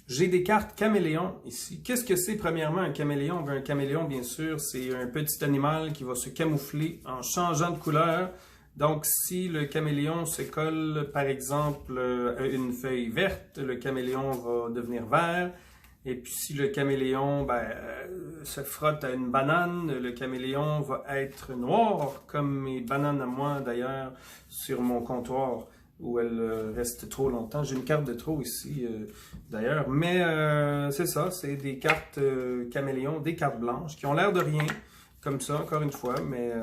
J'ai des cartes caméléons ici. Qu'est-ce que c'est premièrement un caméléon? Un caméléon, bien sûr, c'est un petit animal qui va se camoufler en changeant de couleur. Donc, si le caméléon se colle, par exemple, à une feuille verte, le caméléon va devenir vert. Et puis, si le caméléon se frotte à une banane, le caméléon va être noir, comme mes bananes à moi, d'ailleurs, sur mon comptoir, où elles restent trop longtemps. J'ai une carte de trop ici, d'ailleurs. Mais c'est ça, c'est des cartes caméléons, des cartes blanches, qui ont l'air de rien, comme ça, encore une fois, mais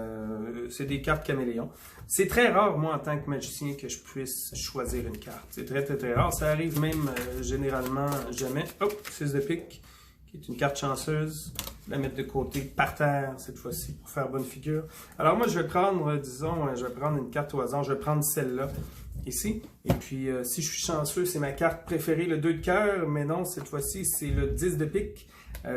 c'est des cartes caméléons. C'est très rare, moi, en tant que magicien, que je puisse choisir une carte. C'est très, très, très rare. Ça arrive même généralement jamais. Oh, 6 de pique, qui est une carte chanceuse. La mettre de côté, par terre, cette fois-ci, pour faire bonne figure. Alors moi, je vais prendre, disons, je vais prendre une carte au hasard. Je vais prendre celle-là, ici. Et puis, si je suis chanceux, c'est ma carte préférée, le 2 de cœur. Mais non, cette fois-ci, c'est le 10 de pique.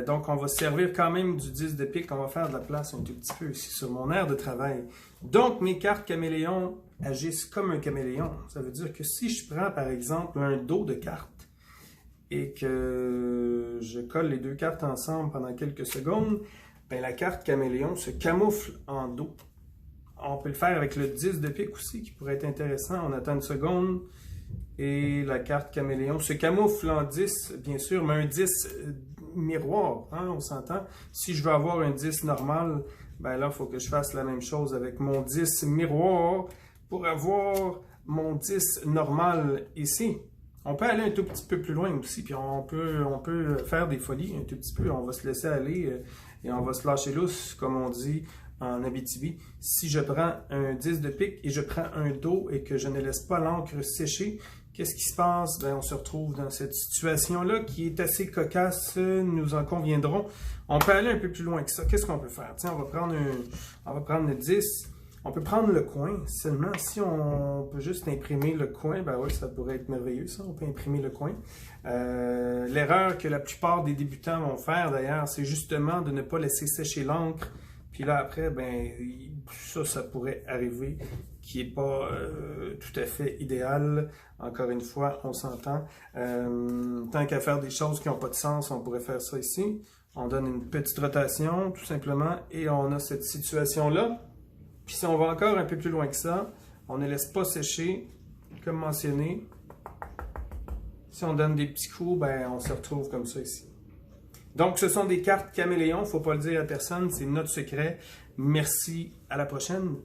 Donc, on va se servir quand même du 10 de pique. On va faire de la place un tout petit peu ici sur mon aire de travail. Donc, mes cartes caméléons agissent comme un caméléon. Ça veut dire que si je prends, par exemple, un dos de carte et que je colle les deux cartes ensemble pendant quelques secondes, ben, la carte caméléon se camoufle en dos. On peut le faire avec le 10 de pique aussi, qui pourrait être intéressant. On attend une seconde et la carte caméléon se camoufle en 10, bien sûr, mais un 10 miroir, hein, on s'entend. Si je veux avoir un 10 normal, ben là, il faut que je fasse la même chose avec mon 10 miroir pour avoir mon 10 normal ici. On peut aller un tout petit peu plus loin aussi, puis on peut faire des folies un tout petit peu. On va se laisser aller et on va se lâcher lousse, comme on dit en Abitibi. Si je prends un 10 de pique et je prends un dos et que je ne laisse pas l'encre sécher, qu'est-ce qui se passe? Ben, on se retrouve dans cette situation-là qui est assez cocasse, nous en conviendrons. On peut aller un peu plus loin que ça. Qu'est-ce qu'on peut faire? Tiens, on va prendre le 10. On peut prendre le coin. Seulement, si on peut juste imprimer le coin, ben oui, ça pourrait être merveilleux, ça. On peut imprimer le coin. L'erreur que la plupart des débutants vont faire, d'ailleurs, c'est justement de ne pas laisser sécher l'encre. Puis là, après, ben ça pourrait arriver, qui n'est pas tout à fait idéal. Encore une fois, on s'entend. Tant qu'à faire des choses qui n'ont pas de sens, on pourrait faire ça ici. On donne une petite rotation, tout simplement, et on a cette situation-là. Puis si on va encore un peu plus loin que ça, on ne laisse pas sécher, comme mentionné. Si on donne des petits coups, ben on se retrouve comme ça ici. Donc, ce sont des cartes caméléons, il ne faut pas le dire à personne, c'est notre secret. Merci, à la prochaine.